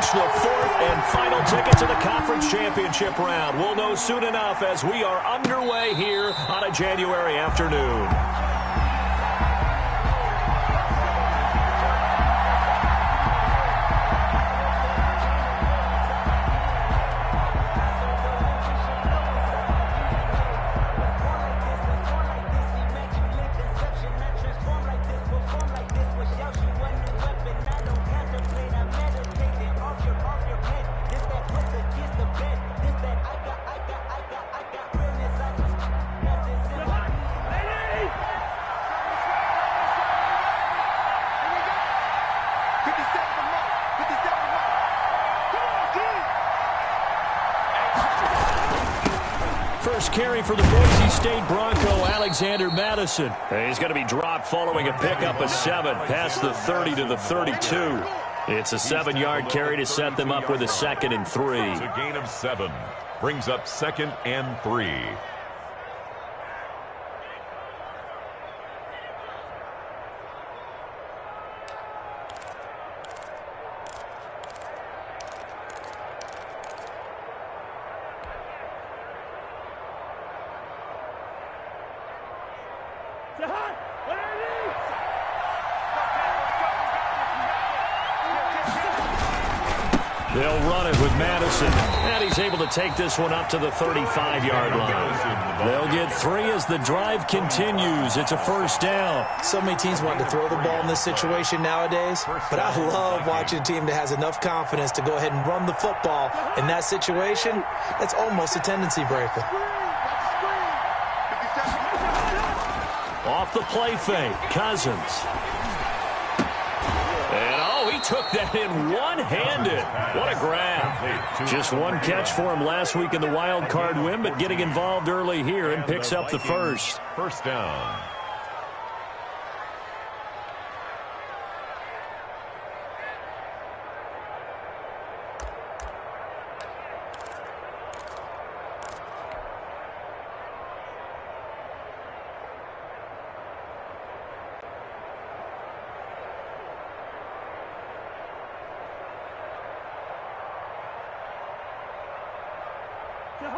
clinch the fourth and final ticket to the conference championship round. We'll know soon enough as we are underway here on a January afternoon. First carry for the Boise State Bronco, Alexander Madison. He's going to be dropped following a pickup of 7 past the 30 to the 32. It's a 7-yard carry to set them up with a 2nd and 3. It's a gain of 7. Brings up 2nd and 3. They'll run it with Madison, and he's able to take this one up to the 35-yard line. They'll get 3 as the drive continues. It's a first down. So many teams want to throw the ball in this situation nowadays, but I love watching a team that has enough confidence to go ahead and run the football. In that situation, that's almost a tendency breaker. Off the play fake, Cousins. He took that in one-handed. What a grab. Just one catch for him last week in the wild card win, but getting involved early here and picks up the first. First down.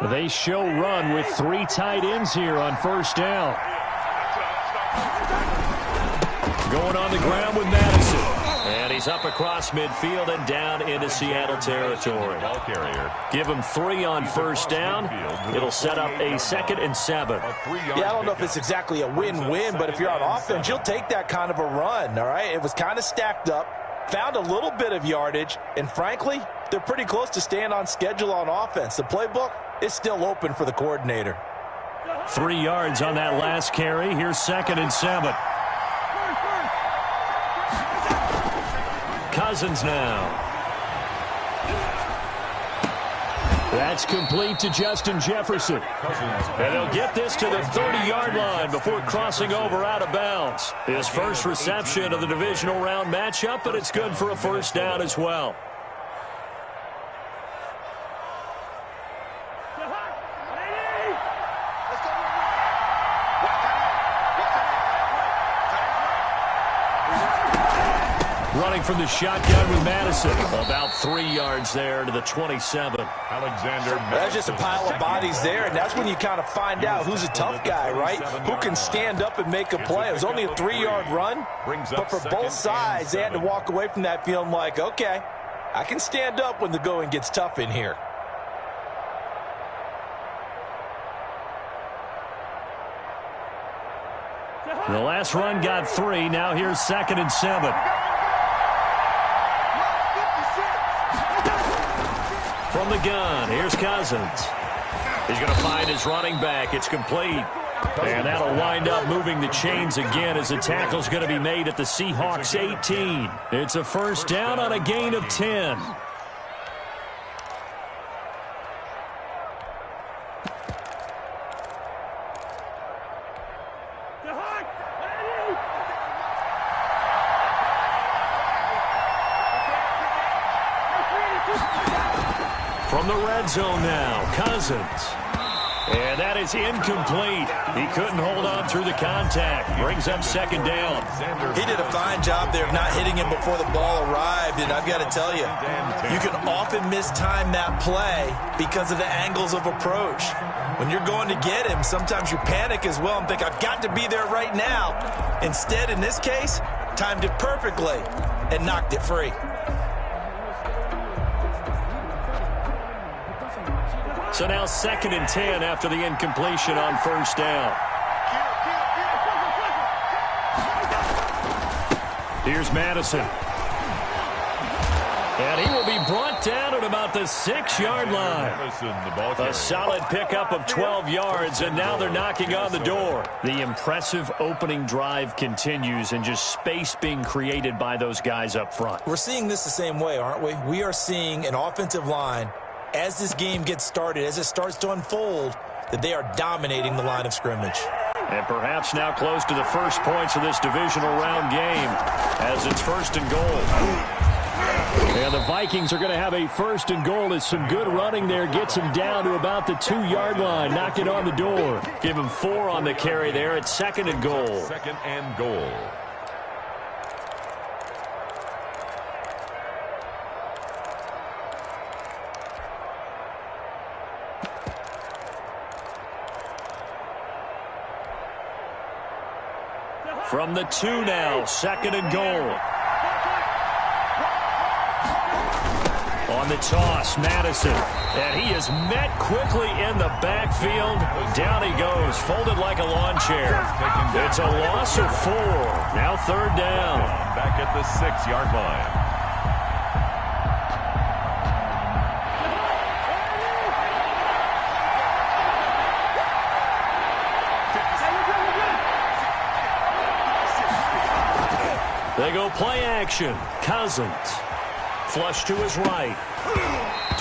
They show run with 3 tight ends here on first down. Going on the ground with Madison. And he's up across midfield and down into Seattle territory. Give him 3 on first down. It'll set up a 2nd and 7. Yeah, I don't know if it's exactly a win-win, but if you're on offense, you'll take that kind of a run, all right? It was kind of stacked up, found a little bit of yardage, and frankly, they're pretty close to staying on schedule on offense. The playbook is still open for the coordinator. 3 yards on that last carry. Here's 2nd and 7. Cousins now. That's complete to Justin Jefferson. And they'll get this to the 30-yard line before crossing over out of bounds. His first reception of the divisional round matchup, but it's good for a first down as well. Running from the shotgun with Madison. About 3 yards there to the 27. Alexander Madison. That's just a pile of bodies there, and that's when you kind of find out who's a tough guy, right? Who can stand up and make a play. It was only a 3-yard run, but for both sides, they had to walk away from that feeling like, okay, I can stand up when the going gets tough in here. The last run got 3. Now here's 2nd and 7. From the gun, here's Cousins. He's going to find his running back. It's complete. And that'll wind up moving the chains again as the tackle's going to be made at the Seahawks 18. It's a first down on a gain of 10. From the red zone now, Cousins. And that is incomplete. He couldn't hold on through the contact. Brings up second down. He did a fine job there of not hitting him before the ball arrived, and I've got to tell you, you can often mistime that play because of the angles of approach. When you're going to get him, sometimes you panic as well and think, I've got to be there right now. Instead, in this case, timed it perfectly and knocked it free. So now 2nd and 10 after the incompletion on first down. Here's Madison. And he will be brought down at about the 6-yard line. A solid pickup of 12 yards, and now they're knocking on the door. The impressive opening drive continues, and just space being created by those guys up front. We're seeing this the same way, aren't we? We are seeing an offensive line, as this game gets started, as it starts to unfold, that they are dominating the line of scrimmage. And perhaps now close to the first points of this divisional round game as it's 1st and goal. And the Vikings are going to have a 1st and goal as some good running there gets him down to about the 2-yard line. Knock it on the door. Give him 4 on the carry there at 2nd and goal. 2nd and goal. From the 2 now, 2nd and goal. On the toss, Madison. And he is met quickly in the backfield. Down he goes, folded like a lawn chair. It's a loss of 4. Now 3rd down. Back at the 6-yard line. They go play action. Cousins. Flush to his right.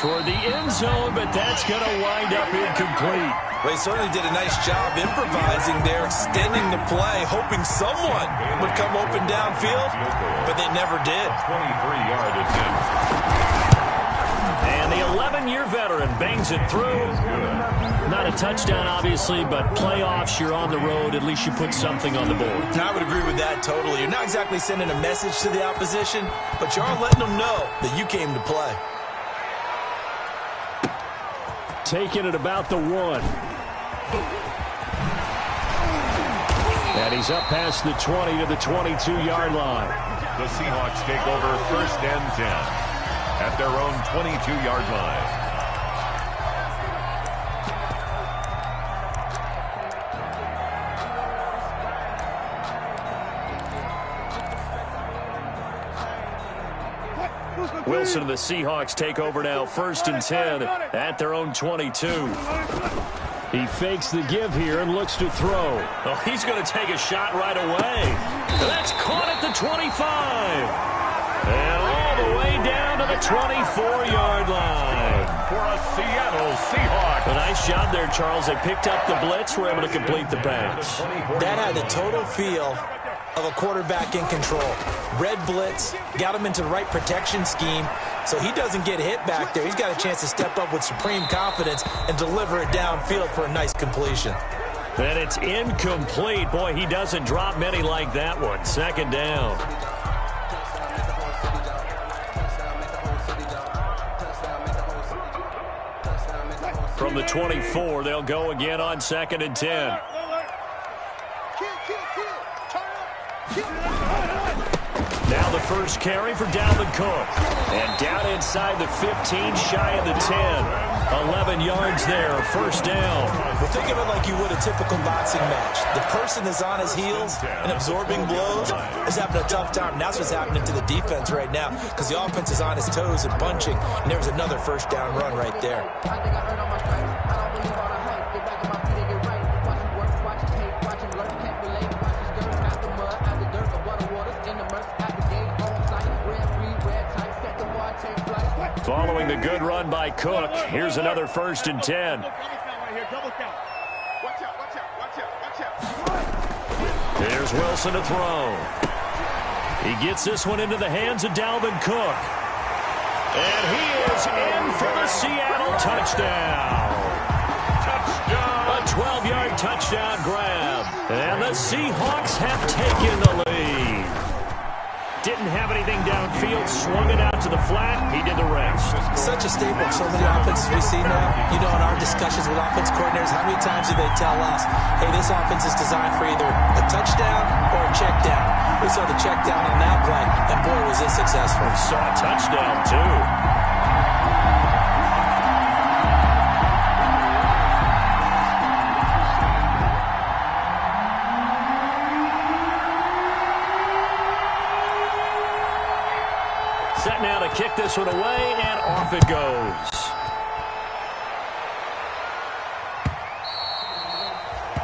Toward the end zone, but that's going to wind up incomplete. Well, he certainly did a nice job improvising there, extending the play, hoping someone would come open downfield, but they never did. 23-yard attempt. And the 11-year veteran bangs it through. Not a touchdown, obviously, but playoffs, you're on the road. At least you put something on the board. I would agree with that totally. You're not exactly sending a message to the opposition, but you are letting them know that you came to play. Taking it about the 1. And he's up past the 20 to the 22-yard line. The Seahawks take over 1st and 10 at their own 22-yard line. Wilson and the Seahawks take over now 1st and 10 at their own 22. He fakes the give here and looks to throw. Oh, he's going to take a shot right away. That's caught at the 25. And all the way down to the 24-yard line. For a Seattle Seahawks. A nice job there, Charles. They picked up the blitz, were able to complete the pass. That had the total feel of a quarterback in control. Red blitz, got him into the right protection scheme, so he doesn't get hit back there. He's got a chance to step up with supreme confidence and deliver it downfield for a nice completion. And it's incomplete. Boy, he doesn't drop many like that one. 2nd down. From the 24, they'll go again on 2nd and 10. Now the first carry for Dalvin Cook. And down inside the 15, shy of the 10. 11 yards there, 1st down. Well, think of it like you would a typical boxing match. The person is on his heels and absorbing blows is having a tough time. And that's what's happening to the defense right now because the offense is on his toes and punching. And there's another 1st down run right there. Following the good run by Cook, here's another 1st and 10. Here's Wilson to throw. He gets this one into the hands of Dalvin Cook. And he is in for the Seattle touchdown. Touchdown, touchdown grab. And the Seahawks have taken the lead. Didn't have anything downfield, swung it out to the flat. He did the rest. Such a staple of so many offenses we see now. You know, in our discussions with offense coordinators, how many times do they tell us, hey, this offense is designed for either a touchdown or a check down. We saw the check down on that play, and boy, was it successful. We saw a touchdown, too. Set now to kick this one away, and off it goes.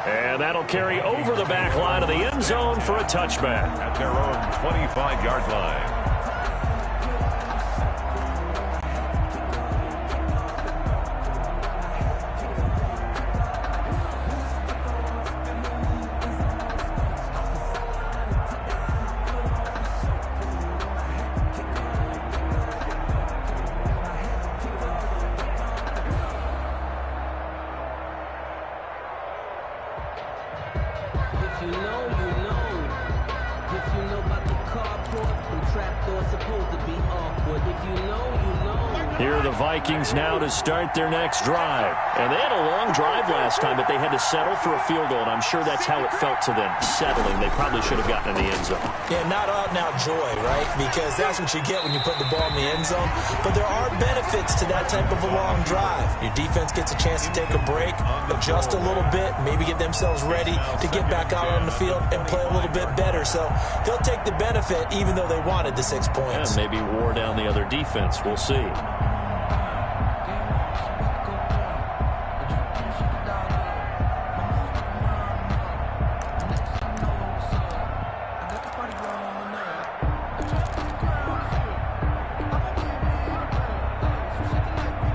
And that'll carry over the back line of the end zone for a touchback. At their own 25-yard line. Here are the Vikings now to start their next drive. And they had a long drive last time, but they had to settle for a field goal, and I'm sure that's how it felt to them, settling. They probably should have gotten in the end zone. Yeah, not out now joy, right? Because that's what you get when you put the ball in the end zone. But there are benefits to that type of a long drive. Your defense gets a chance to take a break, adjust a little bit, maybe get themselves ready to get back out on the field and play a little bit better. So they'll take the benefit even though they wanted the 6 points. And maybe wore down the other defense. We'll see.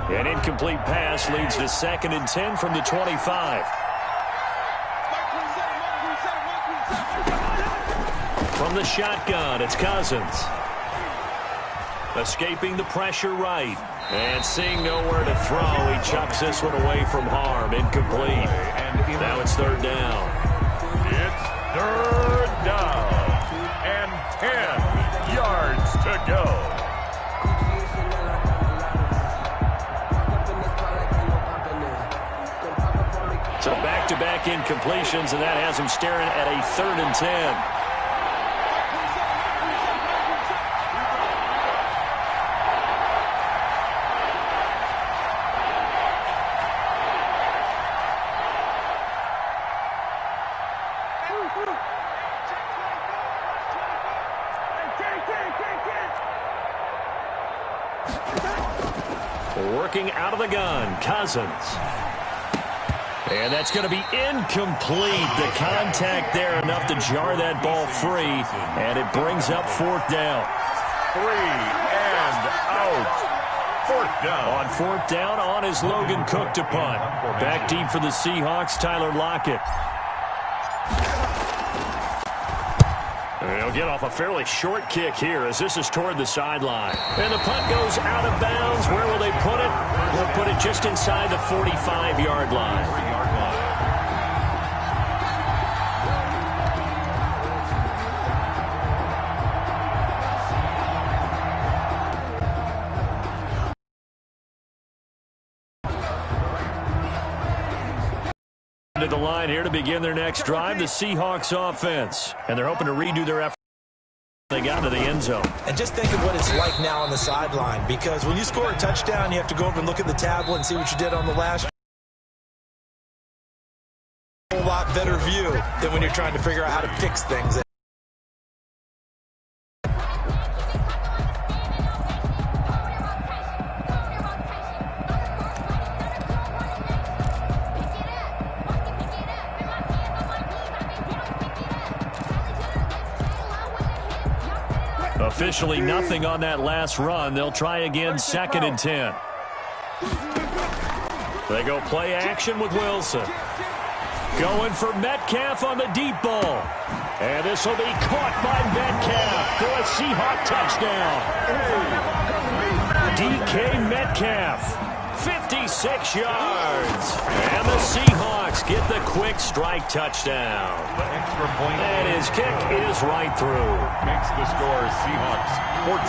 An incomplete pass leads to 2nd and 10 from the 25. From the shotgun, it's Cousins. Escaping the pressure right. And seeing nowhere to throw, he chucks this one away from harm. Incomplete. Now it's 3rd down. It's 3rd down. And 10 yards to go. So back-to-back incompletions, and that has him staring at a 3rd and 10. Working out of the gun, Cousins. And that's going to be incomplete. The contact there enough to jar that ball free, and it brings up 4th down. 3 and out. 4th down. On 4th down, on is Logan Cook to punt. Back deep for the Seahawks, Tyler Lockett. They'll get off a fairly short kick here as this is toward the sideline. And the punt goes out of bounds. Where will they put it? They'll put it just inside the 45-yard line. To the line here to begin their next drive, the Seahawks offense. And they're hoping to redo their effort. They got to the end zone. And just think of what it's like now on the sideline, because when you score a touchdown, you have to go over and look at the tablet and see what you did on the last. A lot better view than when you're trying to figure out how to fix things. Officially nothing on that last run. They'll try again, 2nd and 10. They go play action with Wilson. Going for Metcalf on the deep ball. And this will be caught by Metcalf for a Seahawk touchdown. DK Metcalf, 56 yards. And the Seahawks get the quick strike touchdown. Extra point. And his kick is right through. Makes the score Seahawks 14,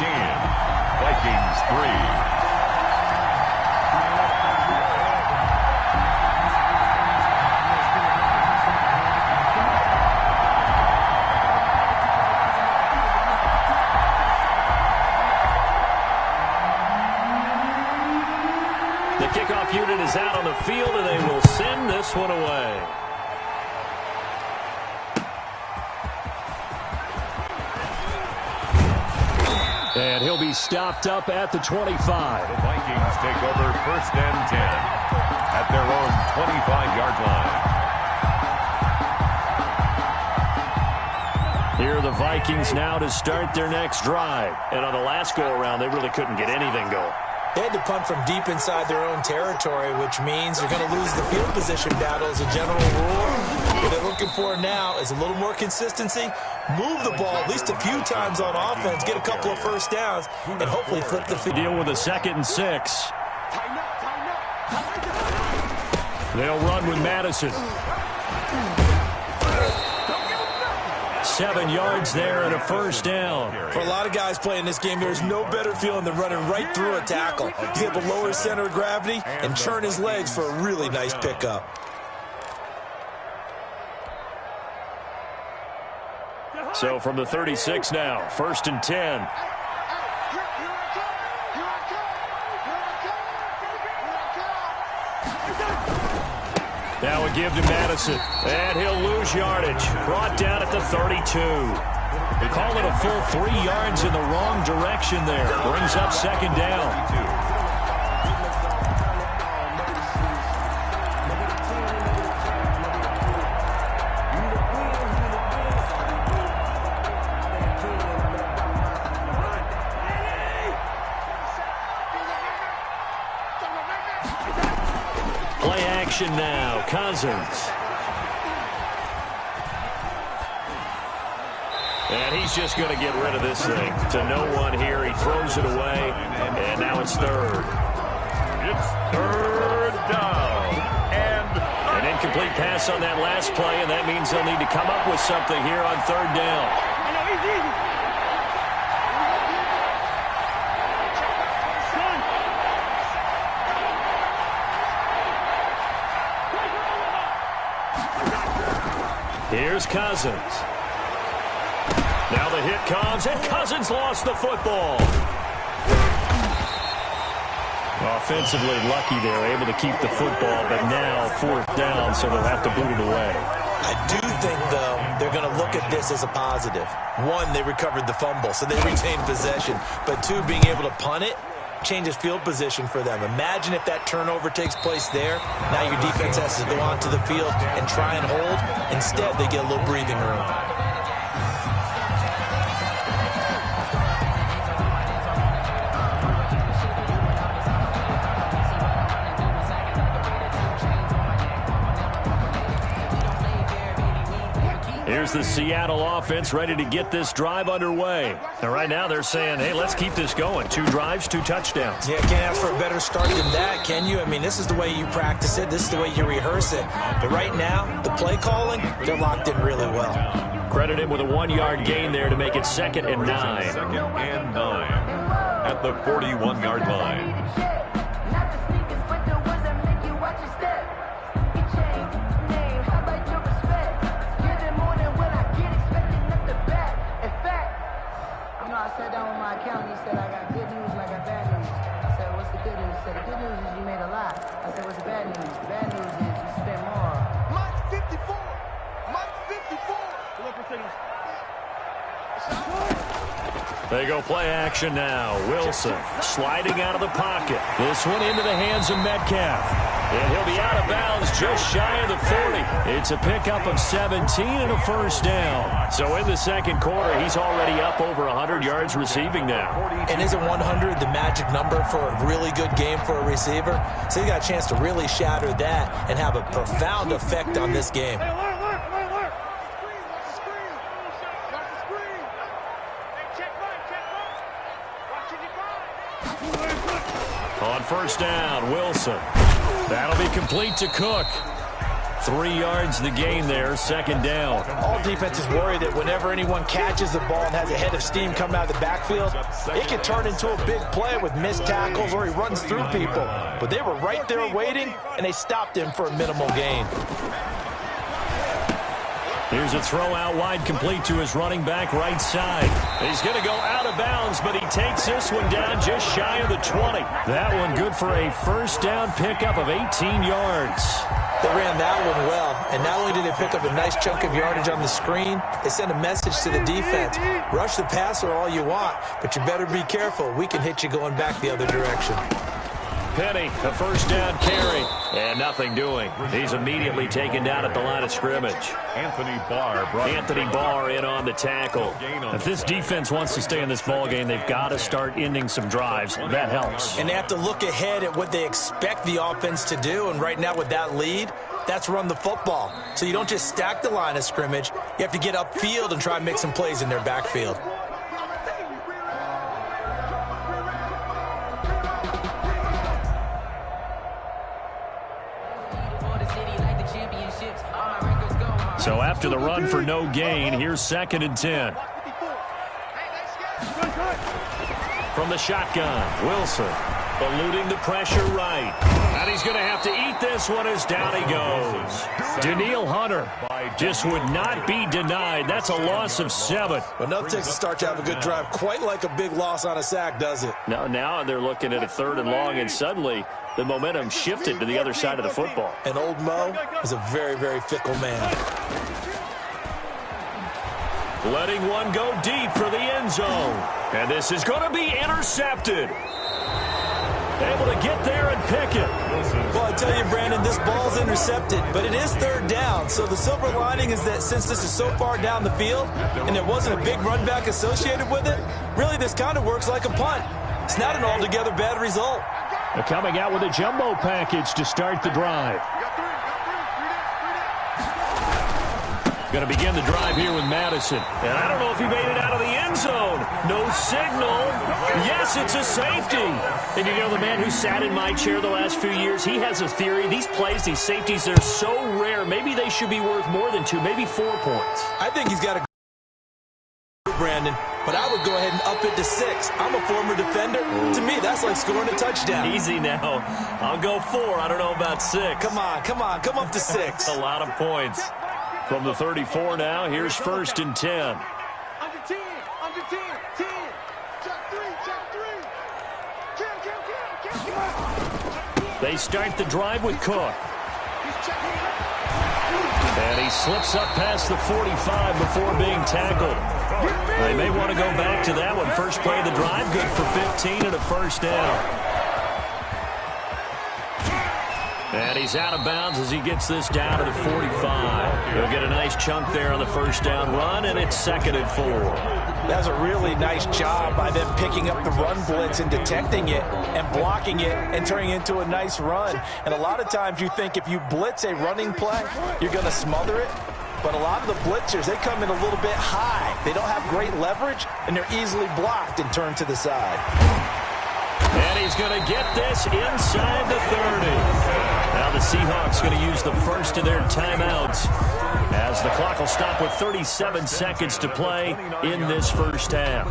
Vikings 3. The kickoff unit is out on the field, and they will send this one away. And he'll be stopped up at the 25. The Vikings take over 1st and 10 at their own 25-yard line. Here are the Vikings now to start their next drive. And on the last go-around, they really couldn't get anything going. They had to punt from deep inside their own territory, which means they're going to lose the field position battle as a general rule. What they're looking for now is a little more consistency, move the ball at least a few times on offense, get a couple of first downs, and hopefully flip the field. Deal with a 2nd and 6. They'll run with Madison. 7 yards there and a first down. For a lot of guys playing this game, there's no better feeling than running right through a tackle. He's able to lower his center of gravity and churn his legs for a really nice pickup. So from the 36 now, 1st and 10. Now a give to Madison, and he'll lose yardage. Brought down at the 32. They call it a full 3 yards in the wrong direction there. Brings up 2nd down. Play action now, Cousins. And he's just going to get rid of this thing to no one here. He throws it away, and now it's 3rd. It's 3rd down. And an incomplete pass on that last play, and that means they'll need to come up with something here on 3rd down. Here's Cousins. Now the hit comes, and Cousins lost the football. Offensively lucky they're able to keep the football, but now 4th down, so they'll have to boot it away. I do think, though, they're going to look at this as a positive. 1, they recovered the fumble, so they retained possession. But 2, being able to punt it changes field position for them. Imagine if that turnover takes place there. Now your defense has to go onto the field and try and hold. Instead, they get a little breathing room. Here's the Seattle offense ready to get this drive underway. And right now they're saying, hey, let's keep this going. 2 drives, 2 touchdowns. Yeah, can't ask for a better start than that, can you? I mean, this is the way you practice it. This is the way you rehearse it. But right now, the play calling, they're locked in really well. Credit him with a 1-yard gain there to make it 2nd and 9. 2nd and 9 at the 41-yard line. I sat down with my accountant. He said, I got good news and I got bad news. I said, what's the good news? He said, the good news is you made a lot. I said, what's the bad news? The bad news is you spent more. Mike 54. Mike 54. They go play action now. Wilson sliding out of the pocket. This one into the hands of Metcalf. And he'll be out of bounds just shy of the 40. It's a pickup of 17 and a first down. So in the 2nd quarter, he's already up over 100 yards receiving now. And isn't 100 the magic number for a really good game for a receiver? So he got a chance to really shatter that and have a profound effect on this game. On 1st down, Wilson. That'll be complete to Cook. 3 yards the gain there, second down. All defenses worry that whenever anyone catches the ball and has a head of steam coming out of the backfield, it can turn into a big play with missed tackles or he runs through people. But they were right there waiting, and they stopped him for a minimal gain. Here's a throw out wide, complete to his running back right side. He's going to go out of bounds, but he takes this one down just shy of the 20. That one good for a first down pickup of 18 yards. They ran that one well, and not only did they pick up a nice chunk of yardage on the screen, they sent a message to the defense. Rush the passer all you want, but you better be careful. We can hit you going back the other direction. Penny, a first down carry, and nothing doing. He's immediately taken down at the line of scrimmage. Anthony Barr in on the tackle. If this defense wants to stay in this ballgame, they've got to start ending some drives. That helps. And they have to look ahead at what they expect the offense to do, and right now with that lead, that's run the football. So you don't just stack the line of scrimmage. You have to get upfield and try and make some plays in their backfield. So after the run for no gain, here's 2nd and 10. From the shotgun, Wilson eluding the pressure right. And he's going to have to eat this one as down he goes. Danielle Hunter just would not be denied. That's a loss of 7. But nothing takes a start to have a good drive, quite like a big loss on a sack, does it? Now they're looking at a 3rd and long, and suddenly the momentum shifted to the other side of the football. And old Mo is a very, very fickle man. Letting one go deep for the end zone. And this is going to be intercepted. Able to get there and pick it. Well, I tell you, Brandon, this ball's intercepted, but it is 3rd down. So the silver lining is that since this is so far down the field and there wasn't a big run back associated with it, really this kind of works like a punt. It's not an altogether bad result. They're coming out with a jumbo package to start the drive. Going to begin the drive here with Madison. And I don't know if he made it out of the end zone. No signal. Yes, it's a safety. And you know, the man who sat in my chair the last few years, he has a theory. These plays, these safeties, they're so rare. Maybe they should be worth more than 2, maybe 4 points. I think he's got a Brandon, but I would go ahead and up it to 6. I'm a former defender. To me, that's like scoring a touchdown. Easy now. I'll go 4. I don't know about 6. Come on. Come up to 6. A lot of points. From the 34 now, here's 1st and 10. Under 10. 10. Check 3. They start the drive with Cook. And he slips up past the 45 before being tackled. They may want to go back to that one. First play of the drive, good for 15 and a first down. And he's out of bounds as he gets this down to the 45. He'll get a nice chunk there on the first down run, and it's 2nd and 4. That's a really nice job by them picking up the run blitz and detecting it and blocking it and turning it into a nice run. And a lot of times you think if you blitz a running play, you're going to smother it. But a lot of the blitzers, they come in a little bit high. They don't have great leverage, and they're easily blocked and turned to the side. And he's going to get this inside the 30. Now the Seahawks going to use the first of their timeouts as the clock will stop with 37 seconds to play in this first half.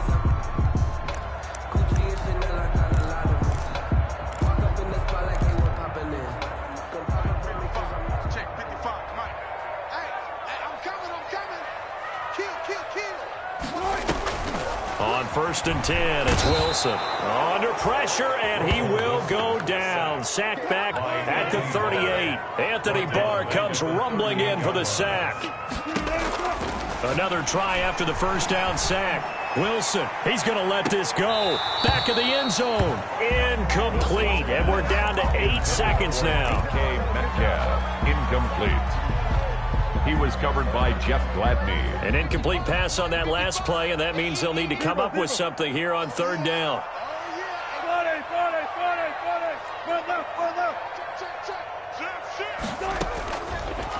On 1st and 10, it's Wilson. Under pressure, and he will go down. Sacked back at the 38. Anthony Barr comes rumbling in for the sack. Another try after the first down sack. Wilson, he's going to let this go. Back of the end zone. Incomplete, and we're down to 8 seconds now. Metcalf, incomplete. He was covered by Jeff Gladney. An incomplete pass on that last play, and that means they'll need to come up with something here on 3rd down.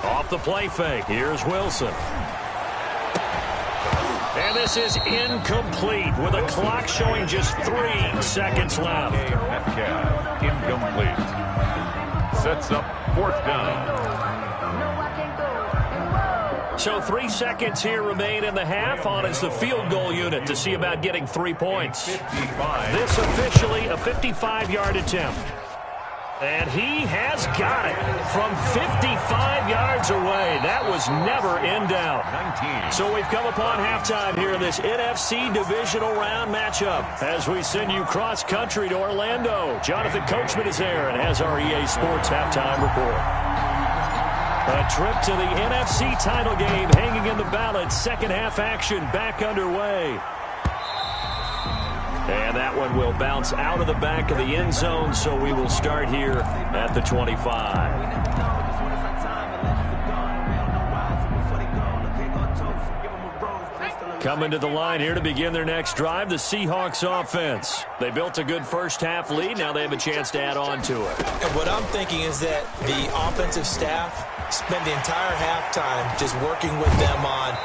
Off the play fake, here's Wilson. And this is incomplete with a clock showing just 3 seconds left. Metcalf, incomplete. Sets up 4th down. So 3 seconds here remain in the half. On is the field goal unit to see about getting 3 points. 55. This officially a 55-yard attempt. And he has got it from 55 yards away. That was never in doubt. 19. So we've come upon halftime here in this NFC divisional round matchup as we send you cross-country to Orlando. Jonathan Coachman is there and has our EA Sports halftime report. A trip to the NFC title game hanging in the balance. Second half action back underway. And that one will bounce out of the back of the end zone, so we will start here at the 25. Coming to the line here to begin their next drive, the Seahawks offense. They built a good first-half lead. Now they have a chance to add on to it. And what I'm thinking is that the offensive staff spent the entire halftime just working with them on,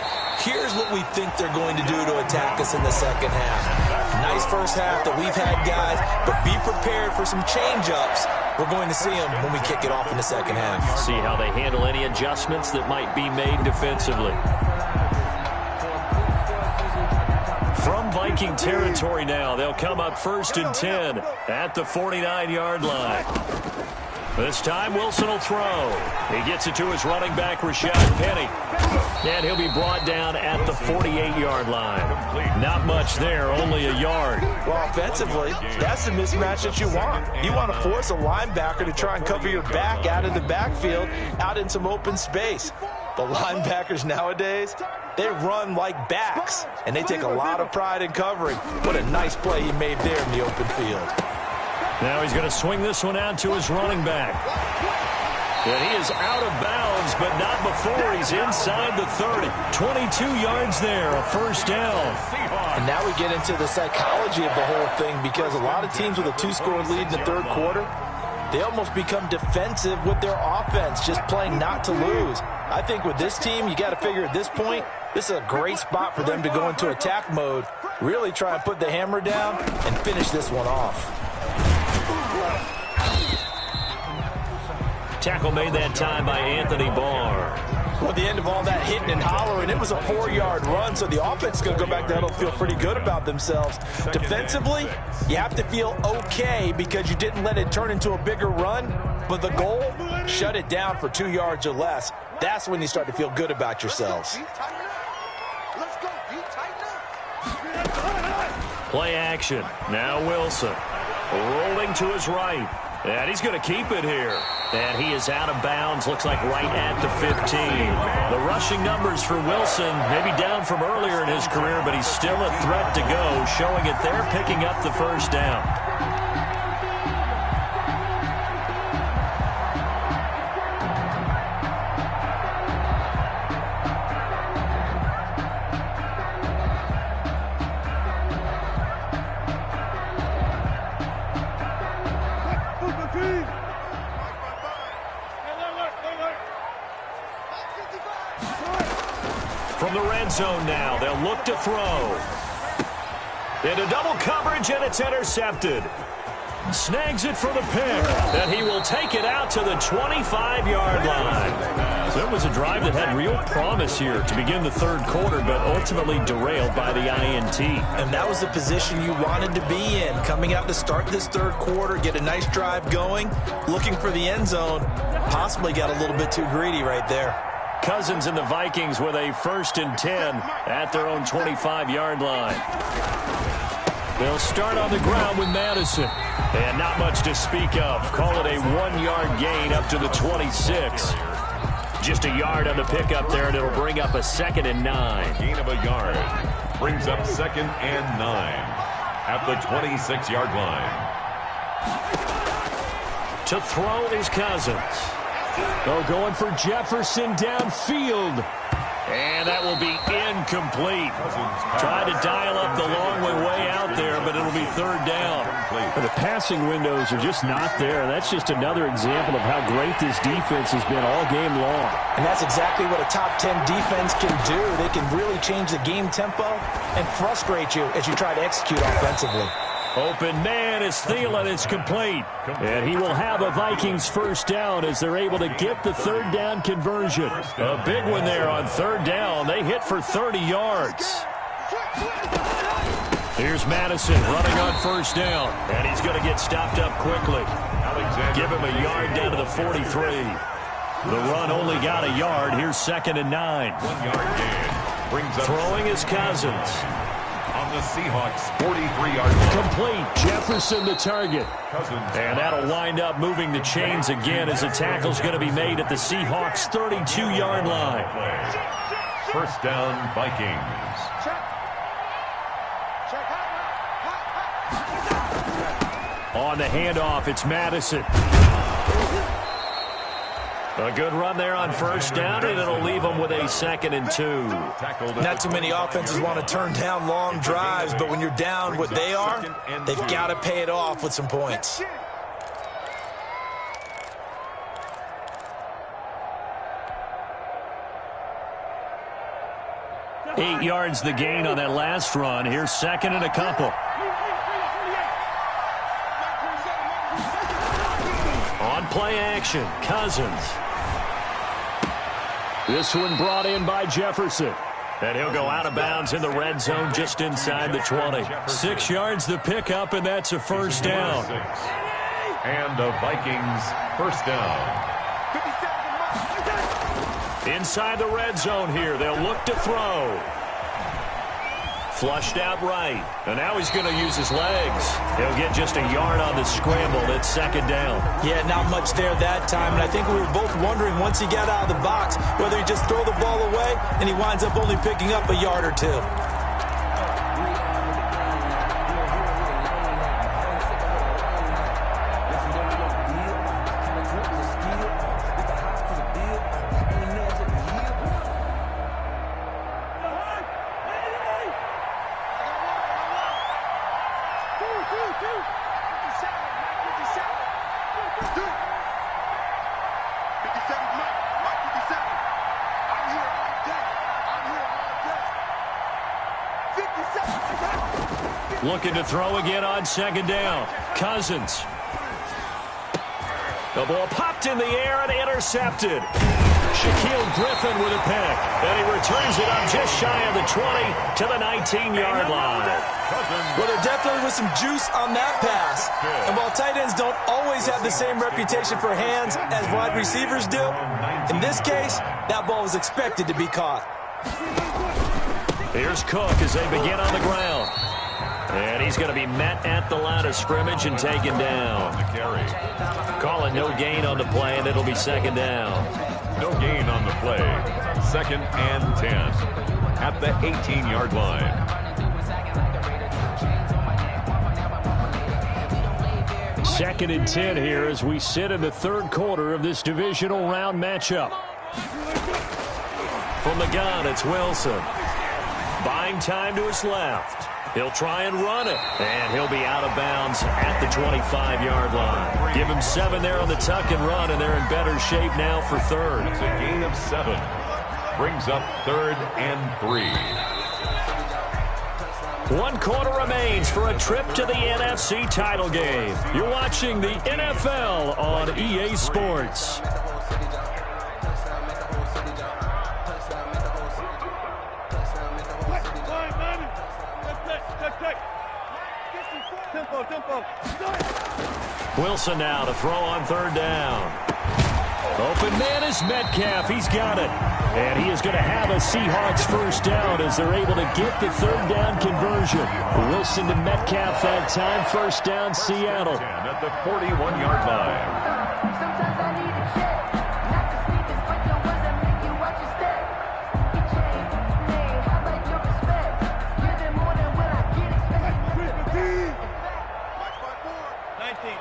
here's what we think they're going to do to attack us in the second half. Nice first half that we've had, guys, but be prepared for some change-ups. We're going to see them when we kick it off in the second half. See how they handle any adjustments that might be made defensively. From Viking territory now, they'll come up 1st and 10 at the 49-yard line. This time, Wilson will throw. He gets it to his running back, Rashad Penny. And he'll be brought down at the 48-yard line. Not much there, only a yard. Well, offensively, that's the mismatch that you want. You want to force a linebacker to try and cover your back out of the backfield, out in some open space. The linebackers nowadays, they run like backs, and they take a lot of pride in covering. What a nice play he made there in the open field. Now he's going to swing this one out to his running back. And he is out of bounds, but not before he's inside the 30. 22 yards there, a first down. And now we get into the psychology of the whole thing, because a lot of teams with a 2-score lead in the third quarter, they almost become defensive with their offense, just playing not to lose. I think with this team, you got to figure at this point, this is a great spot for them to go into attack mode, really try and put the hammer down and finish this one off. Tackle made that time by Anthony Barr. Well, at the end of all that hitting and hollering, it was a 4-yard run, so the offense is going to go back down and feel pretty good about themselves. Defensively, you have to feel okay because you didn't let it turn into a bigger run, but the goal, shut it down for 2 yards or less. That's when you start to feel good about yourselves. Play action. Now Wilson. Rolling to his right. And he's going to keep it here. And he is out of bounds, looks like right at the 15. The rushing numbers for Wilson, maybe down from earlier in his career, but he's still a threat to go, showing it there, picking up the first down. From the red zone now, they'll look to throw. Into double coverage, and it's intercepted. Snags it for the pick, and he will take it out to the 25-yard line. So it was a drive that had real promise here to begin the third quarter, but ultimately derailed by the INT. And that was the position you wanted to be in, coming out to start this third quarter, get a nice drive going, looking for the end zone. Possibly got a little bit too greedy right there. Cousins and the Vikings with a 1st and 10 at their own 25-yard line. They'll start on the ground with Madison. And not much to speak of. Call it a 1-yard gain up to the 26. Just a yard on the pickup there, and it'll bring up a 2nd and 9. Gain of a yard. Brings up 2nd and 9 at the 26-yard line. To throw is Cousins. Oh, going for Jefferson downfield. And that will be incomplete. Trying to dial up the long way out there, but it'll be third down. The passing windows are just not there. That's just another example of how great this defense has been all game long. And that's exactly what a top 10 defense can do. They can really change the game tempo and frustrate you as you try to execute offensively. Open man is Thielen. It's complete. And he will have a Vikings first down as they're able to get the third down conversion. A big one there on third down. They hit for 30 yards. Here's Madison running on first down. And he's going to get stopped up quickly. Give him a yard down to the 43. The run only got a yard. Here's 2nd and 9. 1 yard gain. Brings up throwing is Cousins. On the Seahawks 43-yard line. Complete. Jefferson the target. Cousins. And that'll wind up moving the chains again as a tackle's going to be made at the Seahawks 32-yard line. First down, Vikings. On the handoff, it's Madison. A good run there on first down, and it'll leave them with a 2nd and 2. Not too many offenses want to turn down long drives, but when you're down what they are, they've got to pay it off with some points. Eight yards the gain on that last run. Here's 2nd and a couple. On play action, Cousins. This one brought in by Jefferson. And he'll go out of bounds in the red zone just inside the 20. 6 yards the pickup, and that's a first down. And the Vikings first down. Inside the red zone here, they'll look to throw. Flushed out right. And now he's going to use his legs. He'll get just a yard on the scramble. It's 2nd down. Yeah, not much there that time. And I think we were both wondering once he got out of the box whether he just throw the ball away and he winds up only picking up a yard or two. Looking to throw again on 2nd down. Cousins. The ball popped in the air and intercepted. Shaquille Griffin with a pick. And he returns it up just shy of the 20 to the 19-yard line. Well, there definitely was some juice on that pass. And while tight ends don't always have the same reputation for hands as wide receivers do, in this case, that ball was expected to be caught. Here's Cook as they begin on the ground. And he's going to be met at the line of scrimmage and taken down. Calling no gain on the play, and it'll be 2nd down. No gain on the play. 2nd and 10 at the 18-yard line. Second and 10 here as we sit in the third quarter of this divisional round matchup. From the gun, it's Wilson. Buying time to his left. He'll try and run it, and he'll be out of bounds at the 25-yard line. Give him 7 there on the tuck and run, and they're in better shape now for third. It's a gain of 7. Brings up 3rd and 3. 1 quarter remains for a trip to the NFC title game. You're watching the NFL on EA Sports. Wilson now to throw on 3rd down. Open man is Metcalf. He's got it. And he is going to have a Seahawks first down as they're able to get the 3rd down conversion. Wilson to Metcalf that time. First down, Seattle. At the 41-yard line. Sometimes I need a check. Not the sneakers, but the ones that make you watch your step. Get chain, hey, how about your respect? Give it more than what I get expected. 19.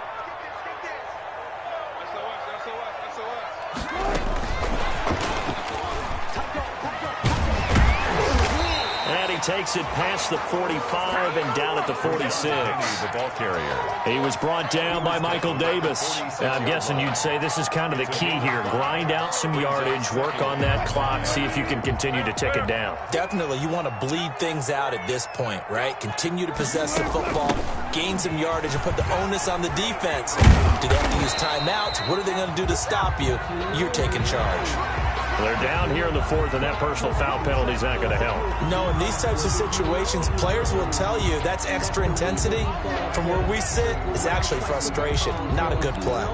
And he takes it past the 45 and down at the 46. The ball carrier. He was brought down by Michael Davis. I'm guessing you'd say this is kind of the key here. Grind out some yardage, work on that clock, see if you can continue to tick it down. Definitely, you want to bleed things out at this point, right? Continue to possess the football, gain some yardage, and put the onus on the defense. Do they have to use timeouts? What are they going to do to stop you? You're taking charge. They're down here in the fourth, and that personal foul penalty is not going to help. No, in these types of situations, players will tell you that's extra intensity. From where we sit, it's actually frustration, not a good play.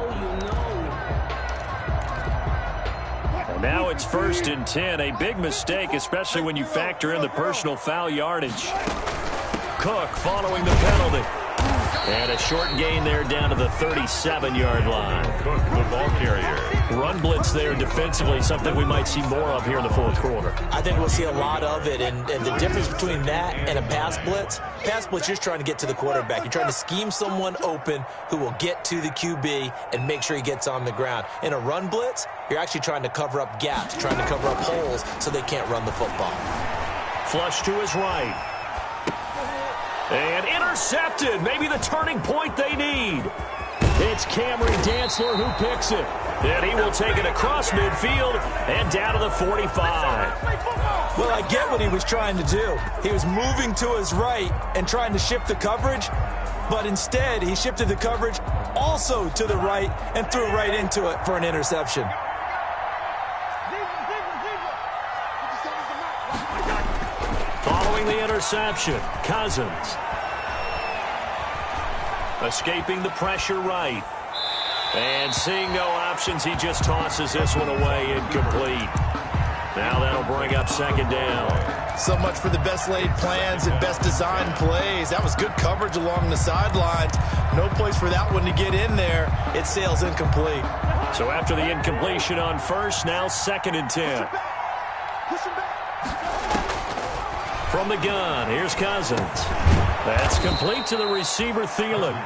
And now it's 1st and 10, a big mistake, especially when you factor in the personal foul yardage. Cook following the penalty. And a short gain there down to the 37-yard line. Cook, the ball carrier. Run blitz there defensively, something we might see more of here in the fourth quarter. I think we'll see a lot of it, and the difference between that and a pass blitz, you're just trying to get to the quarterback. You're trying to scheme someone open who will get to the QB and make sure he gets on the ground. In a run blitz, you're actually trying to cover up gaps, trying to cover up holes so they can't run the football. Flush to his right. And intercepted. Maybe the turning point they need. It's Cameron Dantzler who picks it. And he will take it across midfield and down to the 45. Well, I get what he was trying to do. He was moving to his right and trying to shift the coverage, but instead he shifted the coverage also to the right and threw right into it for an interception. Following the interception, Cousins. Escaping the pressure right. And seeing no options, he just tosses this one away, incomplete. Now that'll bring up 2nd down. So much for the best laid plans and best designed plays. That was good coverage along the sidelines. No place for that one to get in there. It sails incomplete. So after the incompletion on first, now 2nd and 10. From the gun, here's Cousins. That's complete to the receiver, Thielen.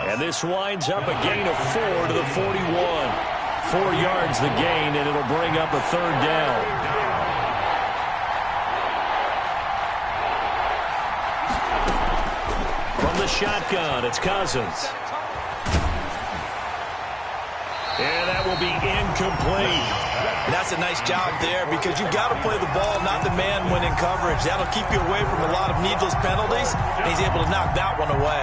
And this winds up a gain of 4 to the 41. 4 yards the gain, and it'll bring up a 3rd down. From the shotgun, it's Cousins. And that will be incomplete. That's a nice job there because you've got to play the ball, not the man when in coverage. That'll keep you away from a lot of needless penalties, and he's able to knock that one away.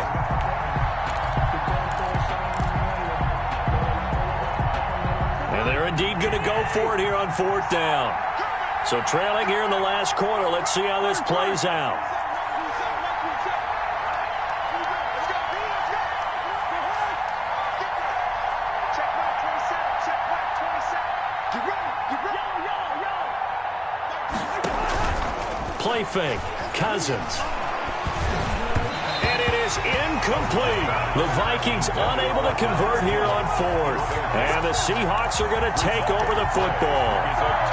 And they're indeed going to go for it here on 4th down. So trailing here in the last quarter, let's see how this plays out. Play fake. Cousins. And it is incomplete. The Vikings unable to convert here on 4th. And the Seahawks are going to take over the football.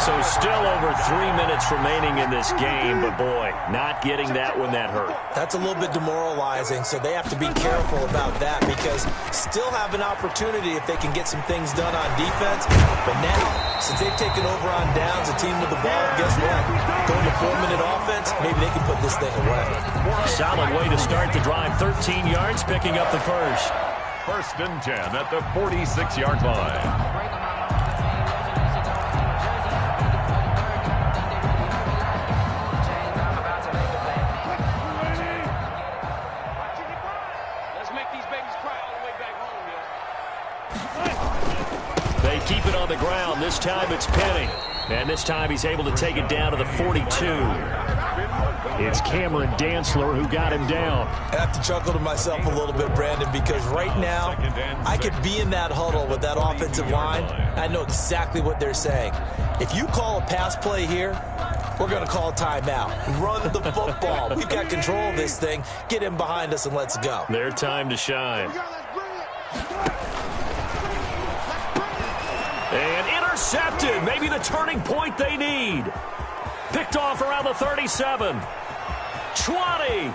So still over 3 minutes remaining in this game. But, boy, not getting that one that hurt. That's a little bit demoralizing, so they have to be careful about that because still have an opportunity if they can get some things done on defense. But now, since they've taken over on downs, a team with the ball, guess what? Going to 4-minute offense, maybe they can put this thing away. Solid way to start the drive. 13 yards, picking up the first. 1st and 10 at the 46-yard line. They keep it on the ground. This time it's Penny. And this time he's able to take it down to the 42. It's Cameron Dantzler who got him down. I have to chuckle to myself a little bit, Brandon, because right now I could be in that huddle with that offensive line. I know exactly what they're saying. If you call a pass play here, we're going to call a timeout. Run the football. We've got control of this thing. Get him behind us and let's go. Their time to shine. And intercepted. Maybe the turning point they need. Picked off around the 37. 20.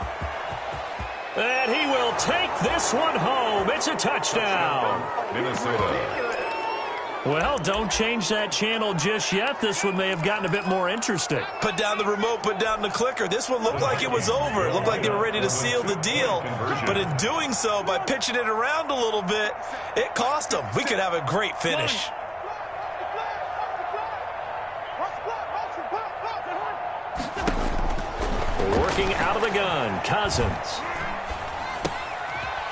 And he will take this one home. It's a touchdown. Minnesota. Well, don't change that channel just yet. This one may have gotten a bit more interesting. Put down the remote, put down the clicker. This one looked like it was over. It looked like they were ready to seal the deal. But in doing so, by pitching it around a little bit, it cost them. We could have a great finish. Working out of the gun, Cousins.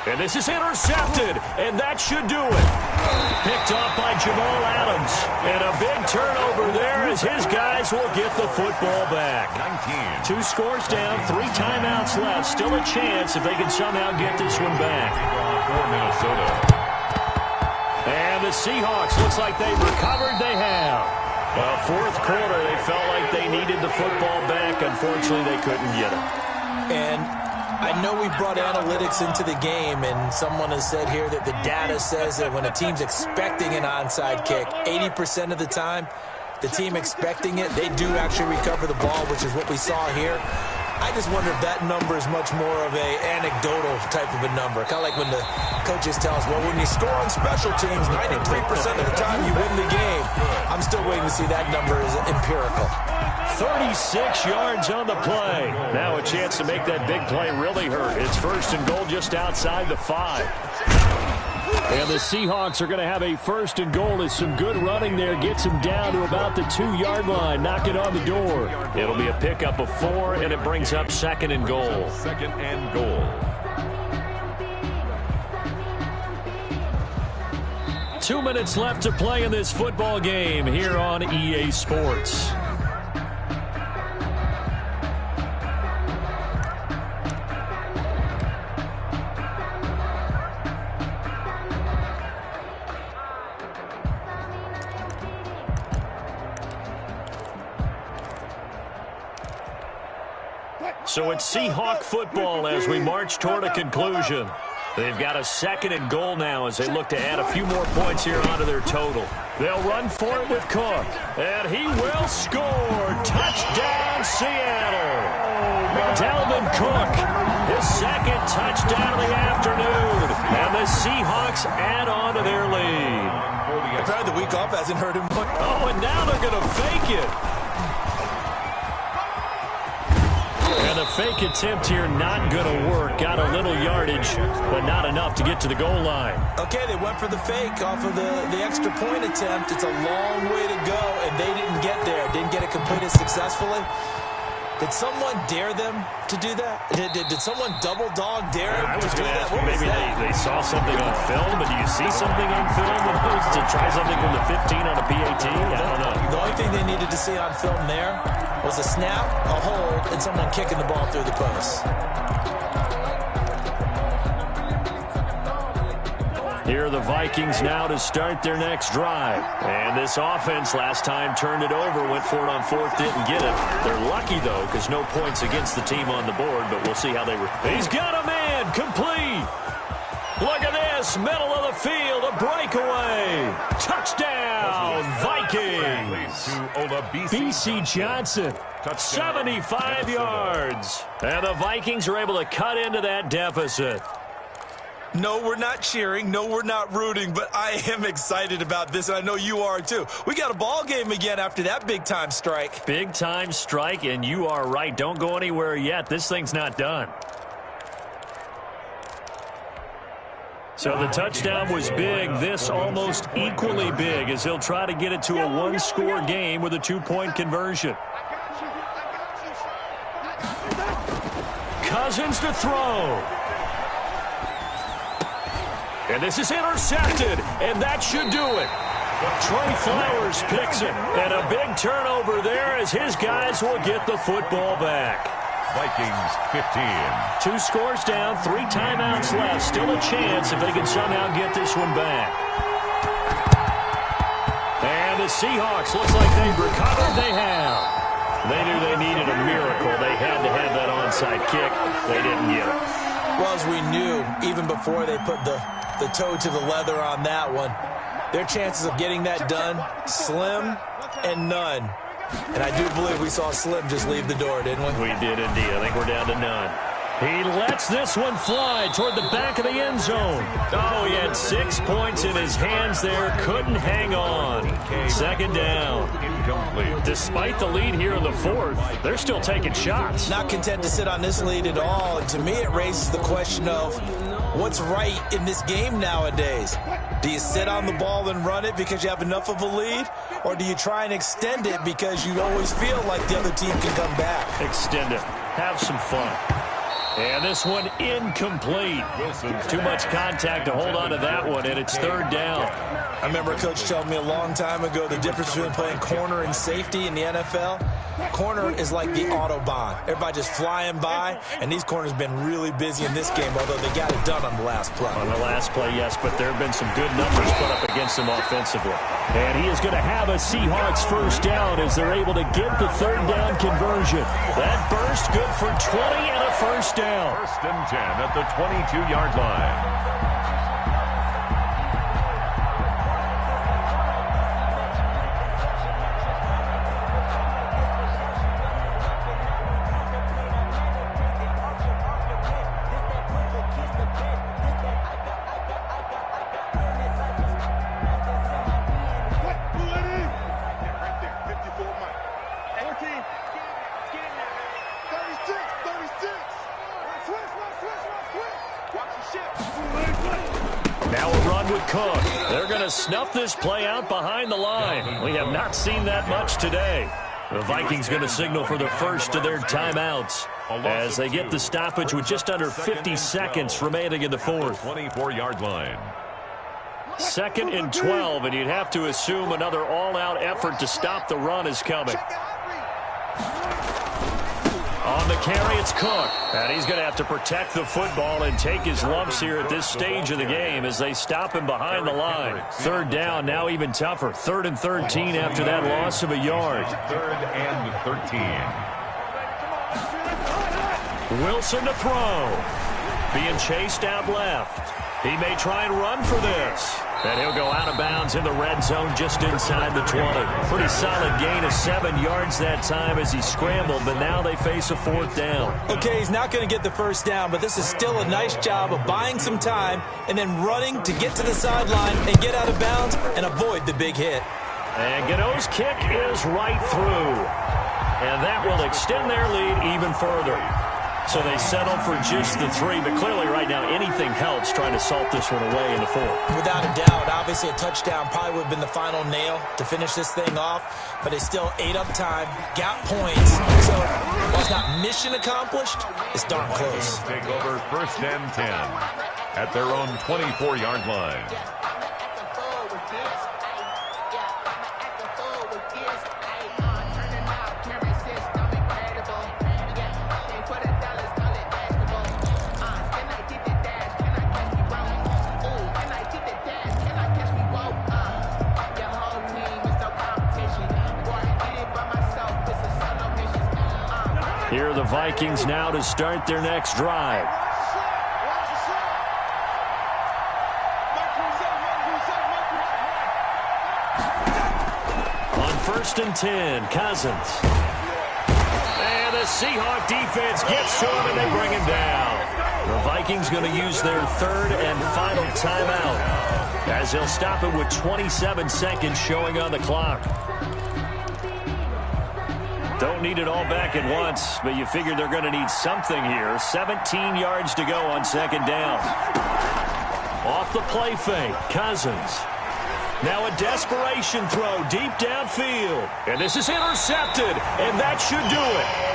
And this is intercepted, and that should do it. Picked off by Jamal Adams. And a big turnover there as his guys will get the football back. 2 scores down, 3 timeouts left. Still a chance if they can somehow get this one back. For Minnesota. And the Seahawks, looks like they've recovered. They have. Well, fourth quarter, they felt like they needed the football back. Unfortunately, they couldn't get it. And I know we brought analytics into the game, and someone has said here that the data says that when a team's expecting an onside kick, 80% of the time, the team expecting it, they do actually recover the ball, which is what we saw here. I just wonder if that number is much more of a anecdotal type of a number. Kind of like when the coaches tell us, well, when you score on special teams, 93% of the time you win the game. I'm still waiting to see that number is empirical. 36 yards on the play. Now a chance to make that big play really hurt. It's first and goal just outside the 5. And the Seahawks are going to have a first and goal as some good running there gets them down to about the 2-yard line. Knock it on the door. It'll be a pickup of 4, and it brings up second and goal. Second and goal. 2 minutes left to play in this football game here on EA Sports. So it's Seahawk football as we march toward a conclusion. They've got a second and goal now as they look to add a few more points here onto their total. They'll run for it with Cook, and he will score. Touchdown, Seattle. Dalvin Cook, his second touchdown of the afternoon, and the Seahawks add on to their lead. Apparently the week off hasn't hurt him much. Oh, and now they're going to fake it. And the fake attempt here not going to work. Got a little yardage, but not enough to get to the goal line. Okay, they went for the fake off of the extra point attempt. It's a long way to go, and they didn't get there. Didn't get it completed successfully. Did someone dare them to do that? Did someone double dog dare them I was to do going to that? ask you, maybe they saw something on film, but do you see something on film to try something from the 15 on a PAT? I don't know. The only thing they needed to see on film there was a snap, a hold, and someone kicking the ball through the post. Here are the Vikings now to start their next drive. And this offense last time turned it over, went for it on fourth, didn't get it. They're lucky, though, because no points against the team on the board, but we'll see how they... He's got a man, complete. Look at this, middle of the field, a breakaway. Touchdown, Vikings. BC Johnson, 75 yards. And the Vikings are able to cut into that deficit. No, we're not cheering. No, we're not rooting, but I am excited about this, and I know you are too. We got a ball game again after that big-time strike. Big-time strike, and you are right. Don't go anywhere yet. This thing's not done. So the touchdown was big. This almost equally big as he'll try to get it to a one-score game with a two-point conversion. Cousins to throw. And this is intercepted, and that should do it. Trey Flowers picks it, and a big turnover there as his guys will get the football back. Vikings 15. 2 scores down, 3 timeouts left. Still a chance if they can somehow get this one back. And the Seahawks, looks like they've recovered. They have. They knew they needed a miracle. They had to have that onside kick. They didn't get it. Well, as we knew, even before they put the toe to the leather on that one, their chances of getting that done, slim and none. And I do believe we saw Slim just leave the door, didn't we? We did indeed. I think we're down to none. He lets this one fly toward the back of the end zone. Oh, he had 6 points in his hands there. Couldn't hang on. Second down. Despite the lead here in the fourth, they're still taking shots. Not content to sit on this lead at all. And to me, it raises the question of what's right in this game nowadays. Do you sit on the ball and run it because you have enough of a lead? Or do you try and extend it because you always feel like the other team can come back? Extend it. Have some fun. And this one incomplete. Too much contact to hold on to that one, and it's third down. I remember a coach telling me a long time ago the difference between playing corner and safety in the NFL. Corner is like the Autobahn. Everybody just flying by, and these corners have been really busy in this game, although they got it done on the last play. On the last play, yes, but there have been some good numbers put up against them offensively. And he is going to have a Seahawks first down as they're able to get the third down conversion. That burst good for 20 and a first down. First and 10 at the 22-yard line. Now a run with Cook. They're going to snuff this play out behind the line. We have not seen that much today. The Vikings going to signal for the first of their timeouts as they get the stoppage with just under 50 seconds remaining in the fourth. 24-yard line. Second and 12, and you'd have to assume another all-out effort to stop the run is coming. On the carry, it's Cook. And he's going to have to protect the football and take his lumps here at this stage of the game as they stop him behind the line. Third down, now even tougher. 3rd and 13 after that loss of a yard. 3rd and 13. Wilson to throw. Being chased out left. He may try and run for this. And he'll go out of bounds in the red zone just inside the 20. Pretty solid gain of 7 yards that time as he scrambled, but now they face a fourth down. Okay, he's not going to get the first down, but this is still a nice job of buying some time and then running to get to the sideline and get out of bounds and avoid the big hit. And Gano's kick is right through. And that will extend their lead even further. So they settle for just the 3, but clearly right now anything helps trying to salt this one away in the fourth. Without a doubt, obviously a touchdown probably would have been the final nail to finish this thing off, but they still ate up time, got points, so while it's not mission accomplished, it's darn close. Take over 1st and 10 at their own 24-yard line. Here are the Vikings now to start their next drive. On 1st and 10, Cousins. And the Seahawk defense gets to him and they bring him down. The Vikings going to use their 3rd and final timeout as they'll stop it with 27 seconds showing on the clock. Don't need it all back at once, but you figure they're going to need something here. 17 yards to go on 2nd down. Off the play fake, Cousins. Now a desperation throw deep downfield. And this is intercepted, and that should do it.